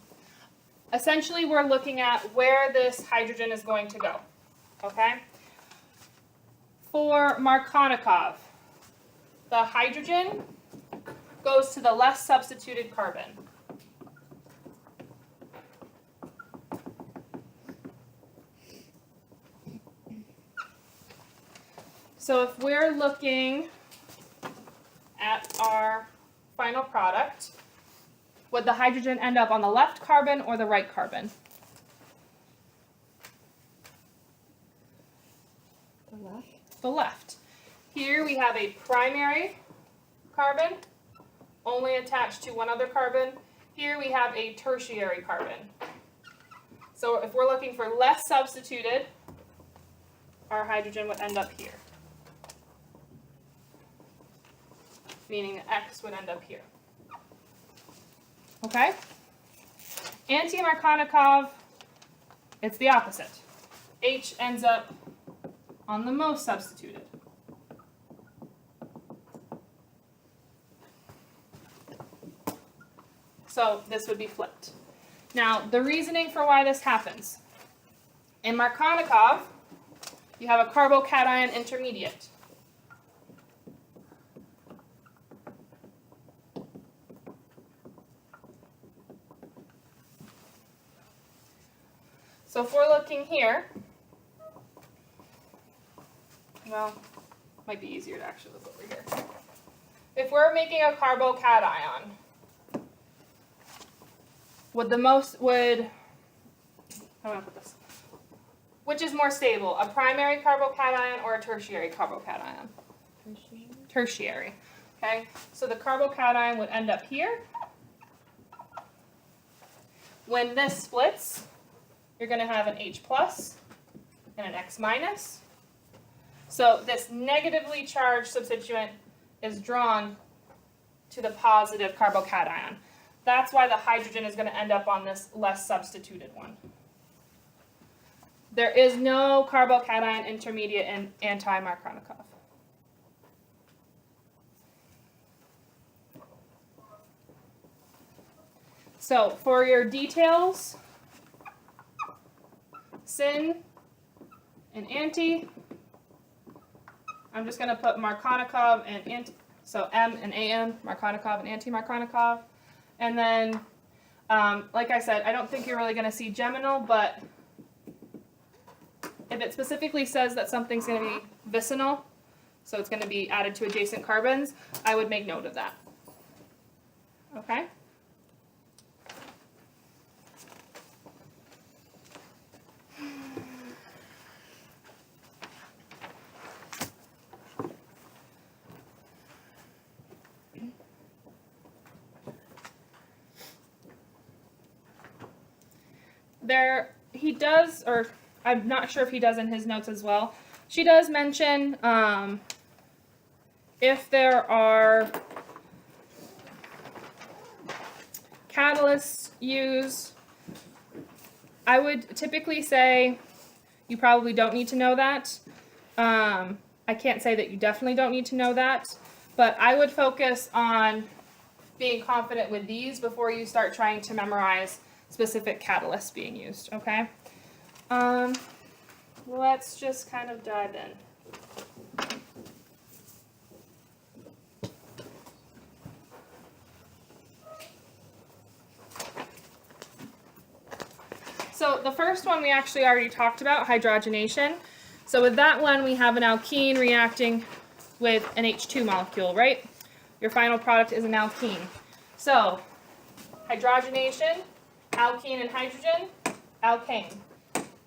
Essentially, we're looking at where this hydrogen is going to go. Okay? For Markovnikov, the hydrogen goes to the less substituted carbon. So if we're looking at our final product, would the hydrogen end up on the left carbon or the right carbon? The left. The left. Here we have a primary carbon, only attached to one other carbon. Here we have a tertiary carbon. So if we're looking for less substituted, our hydrogen would end up here. Meaning that X would end up here. Okay? Anti-Markovnikov, it's the opposite. H ends up on the most substituted. So this would be flipped. Now, the reasoning for why this happens. In Markovnikov, you have a carbocation intermediate. So if we're looking here, well, might be easier to actually look over here. If we're making a carbocation, how do I put this? Which is more stable, a primary carbocation or a tertiary carbocation? Tertiary. Okay, so the carbocation would end up here. When this splits, you're going to have an H plus and an X minus. So this negatively charged substituent is drawn to the positive carbocation. That's why the hydrogen is going to end up on this less substituted one. There is no carbocation intermediate in anti-Markovnikov. So for your details, syn and anti, I'm just going to put Markovnikov and anti, so M and AN, Markovnikov and anti-Markovnikov. And then, like I said, I don't think you're really going to see geminal, but if it specifically says that something's going to be vicinal, so it's going to be added to adjacent carbons, I would make note of that. Okay? He does, or I'm not sure if he does in his notes as well. She does mention if there are catalysts used, I would typically say you probably don't need to know that. I can't say that you definitely don't need to know that, but I would focus on being confident with these before you start trying to memorize specific catalysts being used, okay? Let's just kind of dive in. So the first one we actually already talked about, hydrogenation. So with that one, we have an alkene reacting with an H2 molecule, right? Your final product is an alkene. So hydrogenation, alkene and hydrogen, alkane.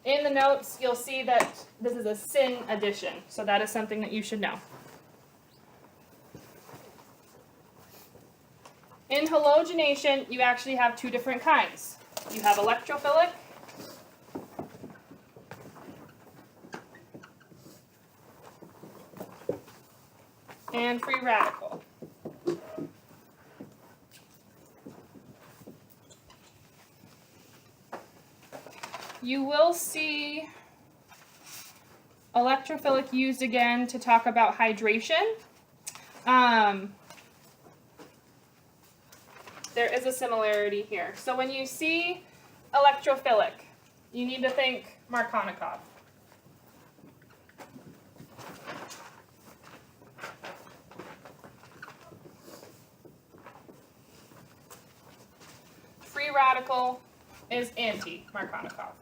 In the notes, you'll see that this is a syn addition, so that is something that you should know. In halogenation, you actually have two different kinds. You have electrophilic and free radical. You will see electrophilic used again to talk about hydration. There is a similarity here. So when you see electrophilic, you need to think Markovnikov. Free radical is anti-Markovnikov.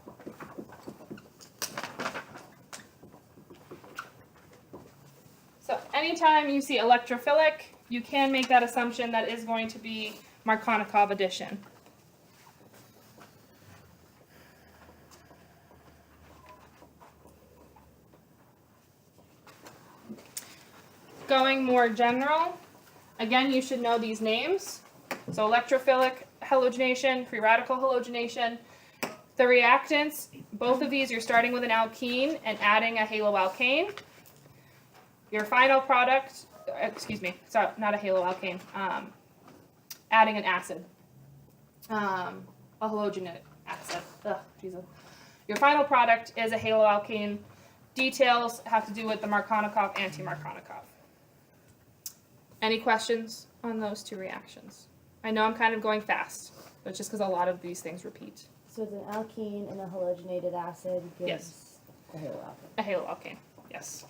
So anytime you see electrophilic, you can make that assumption that is going to be Markovnikov addition. Going more general, again, you should know these names. So electrophilic halogenation, free radical halogenation. The reactants, both of these, you're starting with an alkene and adding a haloalkane. Your final product, sorry, not a haloalkane, adding an acid, a halogenate acid. Ugh, Jesus. Your final product is a haloalkane. Details have to do with the Markovnikov, anti-Markovnikov. Any questions on those two reactions? I know I'm kind of going fast, but it's just because a lot of these things repeat. So it's an alkene and a halogenated acid gives Yes. a haloalkane. A haloalkane, yes.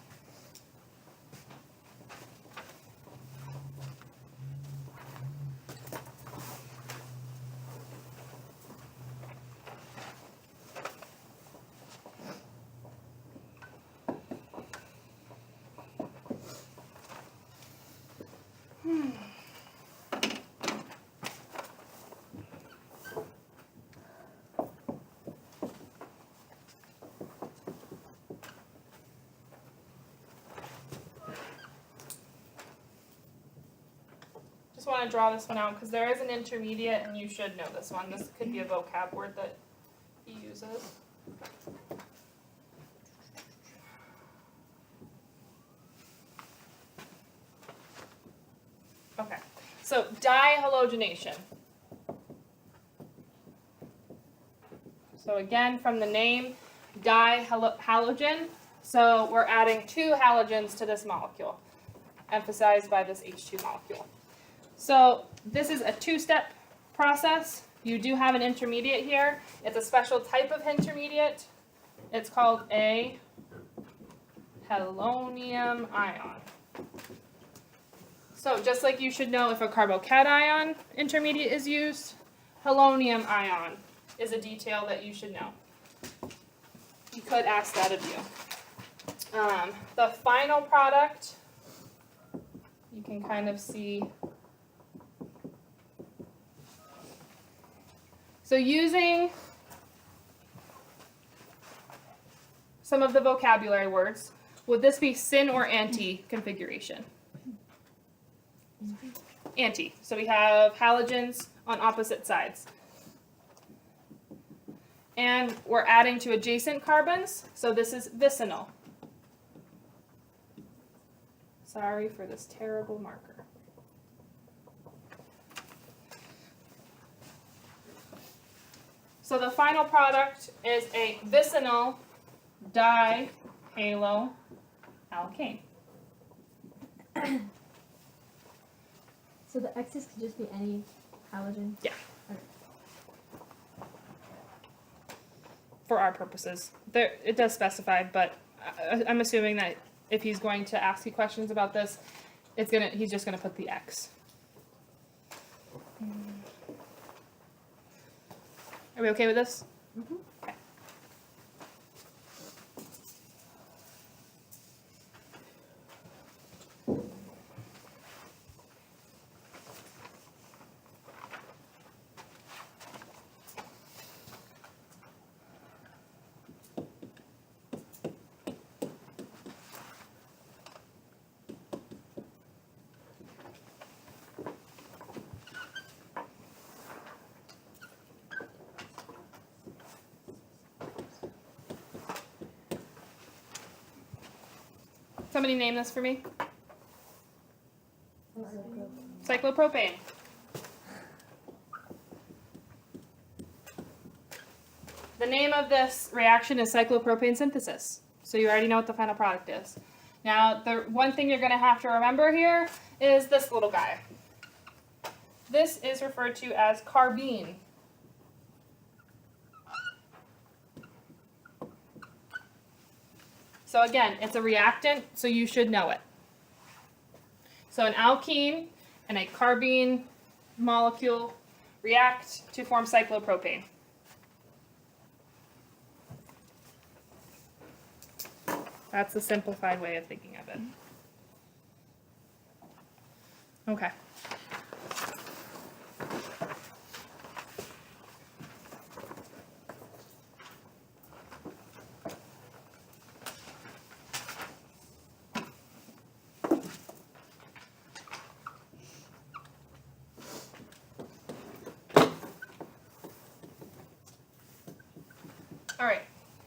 Just want to draw this one out because there is an intermediate and you should know this one. This could be a vocab word that he uses. Okay, so dihalogenation. So again, from the name, dihalogen. So we're adding 2 halogens to this molecule, emphasized by this H2 molecule. So this is a 2-step process. You do have an intermediate here. It's a special type of intermediate. It's called a halonium ion. So just like you should know if a carbocation intermediate is used, halonium ion is a detail that you should know. You could ask that of you. The final product, you can kind of see. So using some of the vocabulary words, would this be syn or anti configuration? Anti. So we have halogens on opposite sides. And we're adding to adjacent carbons, so this is vicinal. Sorry for this terrible marker. So the final product is a vicinal dihaloalkane. So the X's could just be any halogen? Yeah. Okay. For our purposes. There, it does specify, but I'm assuming that if he's going to ask you questions about this, he's just going to put the X. Are we okay with this? Mm-hmm. Okay. Somebody name this for me. Cyclopropane. The name of this reaction is cyclopropane synthesis. So you already know what the final product is. Now, the one thing you're going to have to remember here is this little guy. This is referred to as carbene. So again, it's a reactant, so you should know it. So an alkene and a carbene molecule react to form cyclopropane. That's the simplified way of thinking of it. Okay. All right,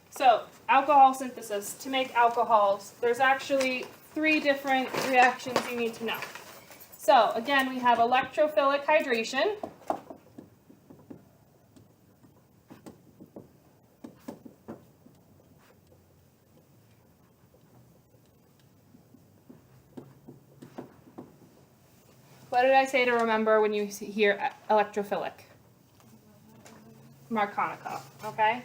so alcohol synthesis. To make alcohols, there's actually 3 different reactions you need to know. So again, we have electrophilic hydration. What did I say to remember when you hear electrophilic? Markovnikov, okay?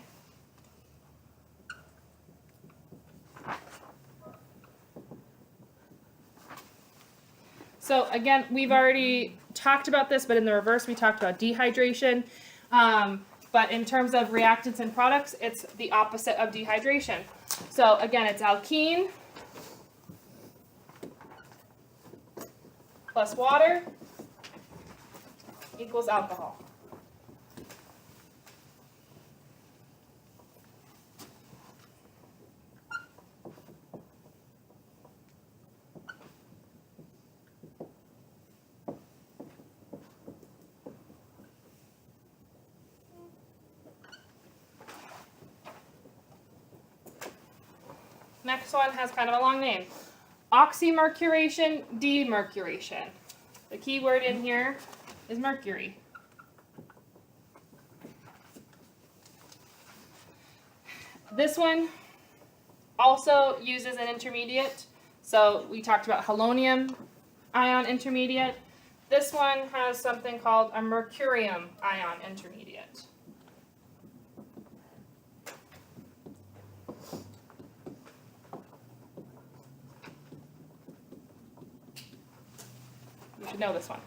So again, we've already talked about this, but in the reverse, we talked about dehydration. But in terms of reactants and products, it's the opposite of dehydration. So again, it's alkene plus water equals alcohol. Next one has kind of a long name. Oxymercuration, demercuration. The key word in here is mercury. This one also uses an intermediate. So we talked about halonium ion intermediate. This one has something called a mercurium ion intermediate. You should know this one.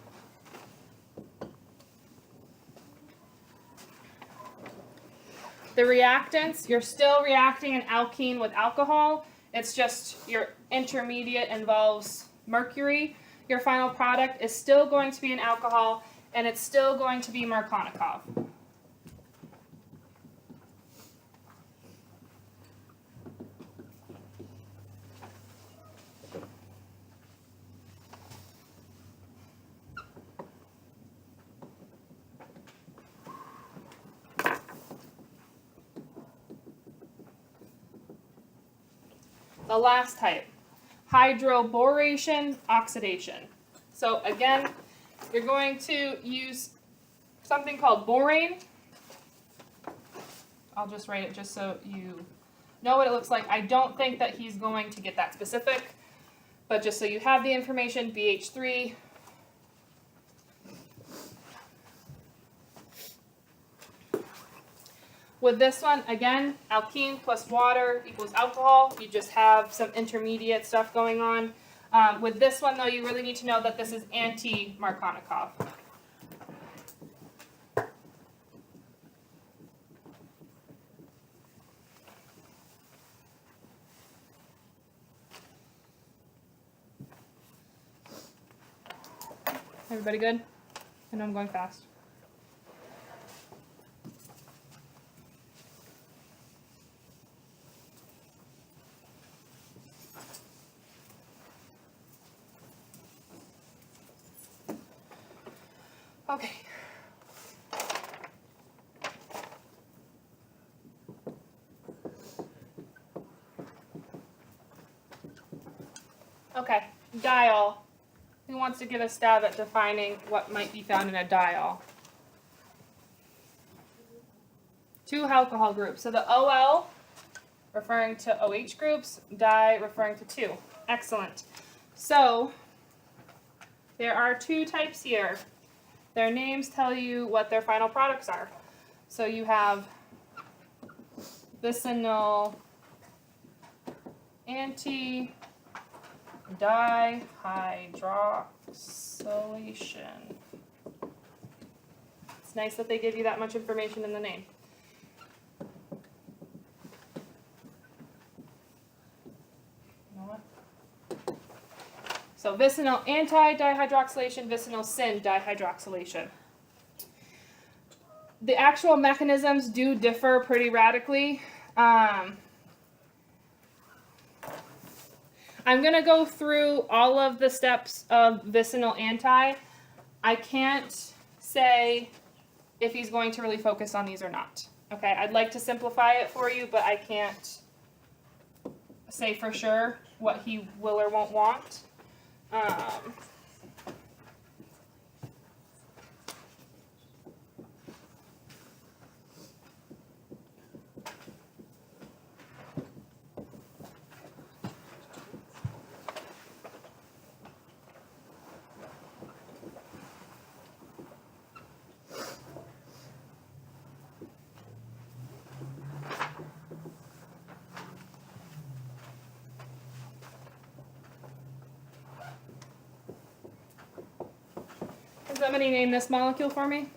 The reactants, you're still reacting an alkene with alcohol. It's just your intermediate involves mercury. Your final product is still going to be an alcohol, and it's still going to be Markovnikov. The last type, hydroboration oxidation. So again, you're going to use something called borane. I'll just write it just so you know what it looks like. I don't think that he's going to get that specific, but just so you have the information, BH3. With this one, again, alkene plus water equals alcohol. You just have some intermediate stuff going on. With this one, though, you really need to know that this is anti-Markovnikov. Everybody good? I know I'm going fast. Okay. Okay, diol. Who wants to give a stab at defining what might be found in a diol? Two alcohol groups. So the OL referring to OH groups, di referring to two. Excellent. So there are two types here. Their names tell you what their final products are. So you have vicinal anti-dihydroxylation. It's nice that they give you that much information in the name. You know what? So vicinal anti-dihydroxylation, vicinal syn dihydroxylation. The actual mechanisms do differ pretty radically. I'm going to go through all of the steps of vicinal anti. I can't say if he's going to really focus on these or not. Okay, I'd like to simplify it for you, but I can't say for sure what he will or won't want. Can somebody name this molecule for me?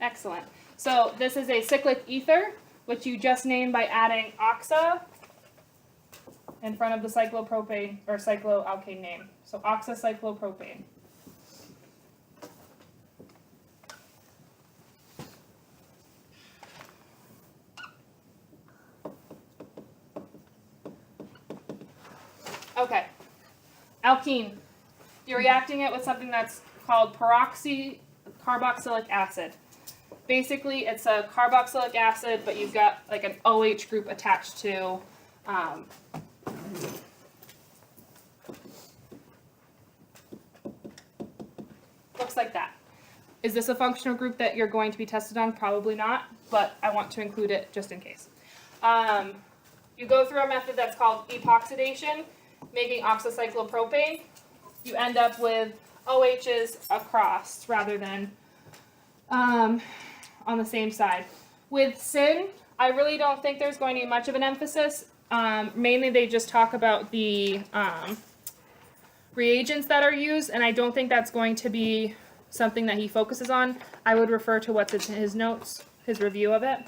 Excellent. So this is a cyclic ether, which you just named by adding oxa in front of the cyclopropane or cycloalkane name. So oxacyclopropane. Okay. Alkene. You're reacting it with something that's called peroxycarboxylic acid. Basically, it's a carboxylic acid, but you've got like an OH group attached to looks like that. Is this a functional group that you're going to be tested on? Probably not, but I want to include it just in case. You go through a method that's called epoxidation, making oxocyclopropane. You end up with OHs across rather than on the same side. With SYN, I really don't think there's going to be much of an emphasis. Mainly they just talk about the reagents that are used, and I don't think that's going to be something that he focuses on. I would refer to what's in his notes, his review of it.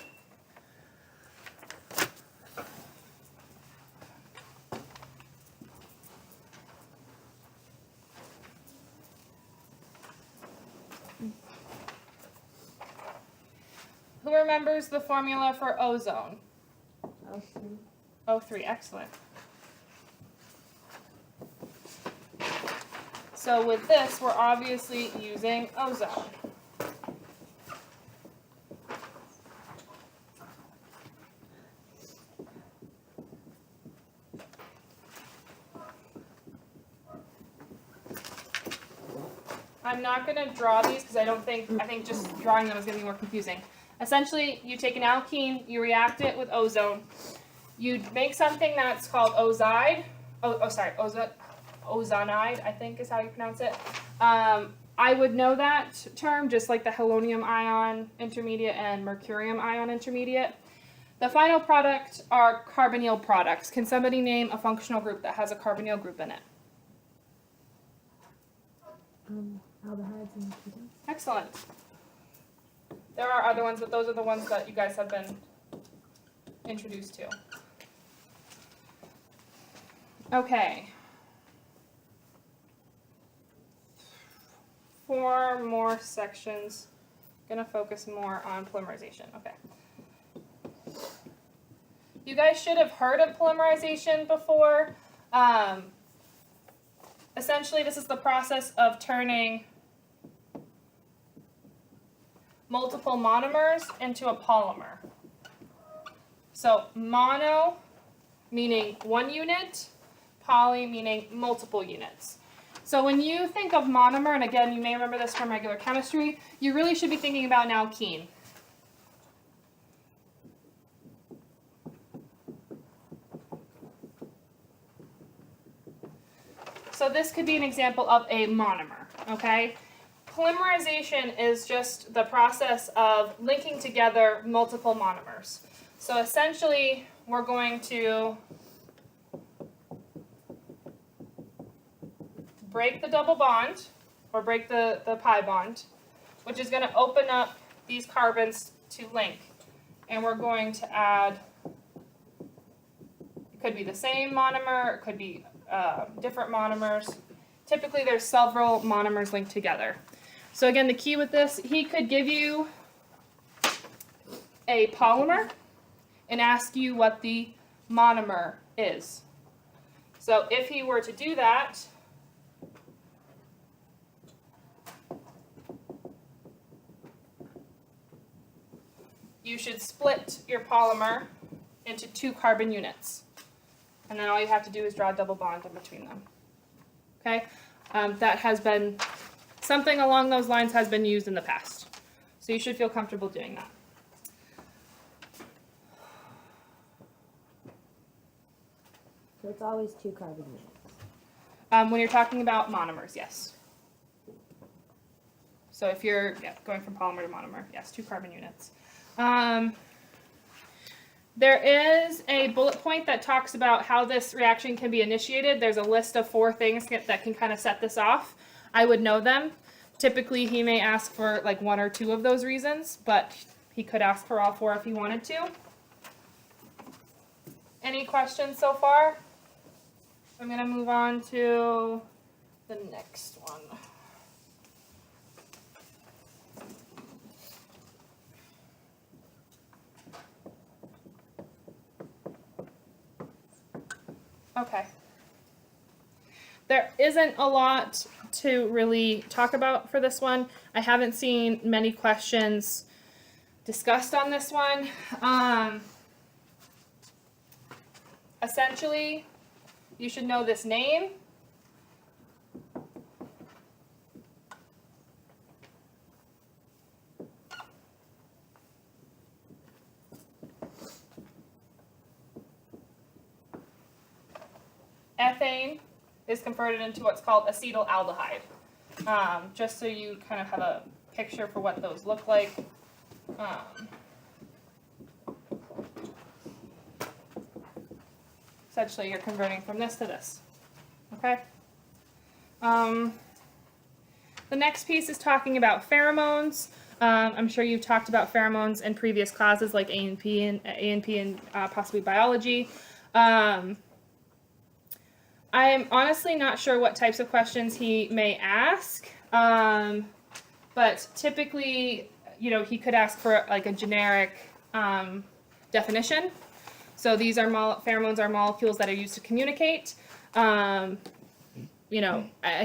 Who remembers the formula for ozone? O3. O3, excellent. So with this, we're obviously using ozone. I'm not going to draw these because I think just drawing them is going to be more confusing. Essentially, you take an alkene, you react it with ozone, you make something that's called ozide. Ozonide, I think is how you pronounce it. I would know that term, just like the halonium ion intermediate and mercurium ion intermediate. The final product are carbonyl products. Can somebody name a functional group that has a carbonyl group in it? Aldehydes and ketones. Excellent. There are other ones, but those are the ones that you guys have been introduced to. Okay. 4 more sections. Gonna focus more on polymerization. Okay. You guys should have heard of polymerization before. Essentially, this is the process of turning multiple monomers into a polymer. So mono meaning one unit, poly meaning multiple units. So when you think of monomer, and again, you may remember this from regular chemistry, you really should be thinking about an alkene. So this could be an example of a monomer, okay? Polymerization is just the process of linking together multiple monomers. So essentially, we're going to break the double bond, or break the pi bond, which is going to open up these carbons to link. And we're going to add, it could be the same monomer, it could be different monomers. Typically, there's several monomers linked together. So again, the key with this, he could give you a polymer and ask you what the monomer is. So if he were to do that, you should split your polymer into 2 carbon units. And then all you have to do is draw a double bond in between them. Okay? That has been, something along those lines has been used in the past. So you should feel comfortable doing that. So it's always 2 carbon units. When you're talking about monomers, yes. So if you're going from polymer to monomer, yes, 2 carbon units. There is a bullet point that talks about how this reaction can be initiated. There's a list of 4 things that can kind of set this off. I would know them. Typically, he may ask for like 1 or 2 of those reasons, but he could ask for all 4 if he wanted to. Any questions so far? I'm going to move on to the next one. Okay. There isn't a lot to really talk about for this one. I haven't seen many questions discussed on this one. Essentially, you should know this name. Ethane is converted into what's called acetaldehyde. Just so you kind of have a picture for what those look like. Essentially, you're converting from this to this. Okay? The next piece is talking about pheromones. I'm sure you've talked about pheromones in previous classes like A&P and possibly biology. I'm honestly not sure what types of questions he may ask, but typically, he could ask for like a generic definition. So these are pheromones are molecules that are used to communicate. I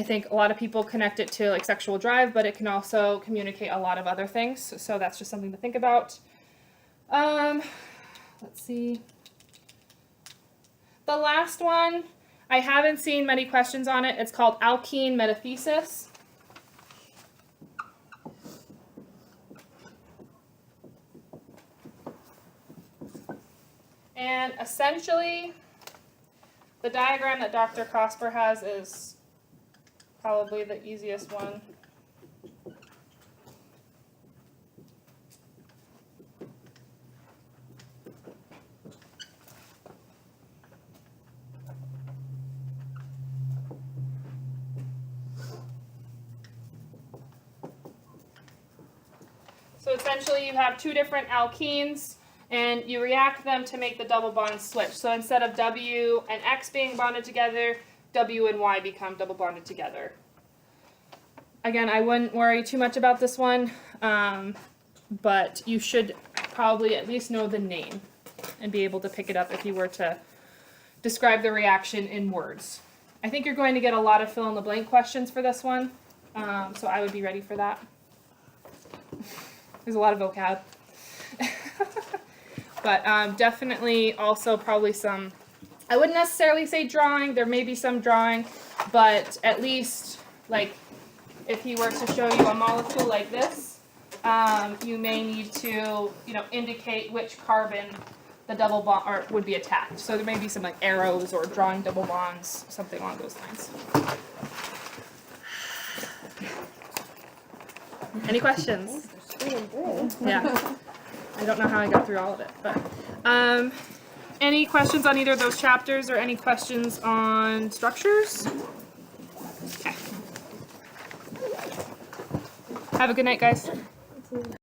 think a lot of people connect it to like sexual drive, but it can also communicate a lot of other things. So that's just something to think about. Let's see. The last one, I haven't seen many questions on it. It's called alkene metathesis. And essentially, the diagram that Dr. Cosper has is probably the easiest one. So essentially you have two different alkenes and you react them to make the double bond switch. So instead of W and X being bonded together, W and Y become double bonded together. Again, I wouldn't worry too much about this one, but you should probably at least know the name and be able to pick it up if you were to describe the reaction in words. I think you're going to get a lot of fill-in-the-blank questions for this one, so I would be ready for that. There's a lot of vocab. But definitely also probably some, I wouldn't necessarily say drawing, there may be some drawing, but at least like if he were to show you a molecule like this, you may need to, indicate which carbon the double bond or would be attached. So there may be some like arrows or drawing double bonds, something along those lines. Any questions? Yeah. I don't know how I got through all of it, but any questions on either of those chapters or any questions on structures? Okay. Have a good night, guys.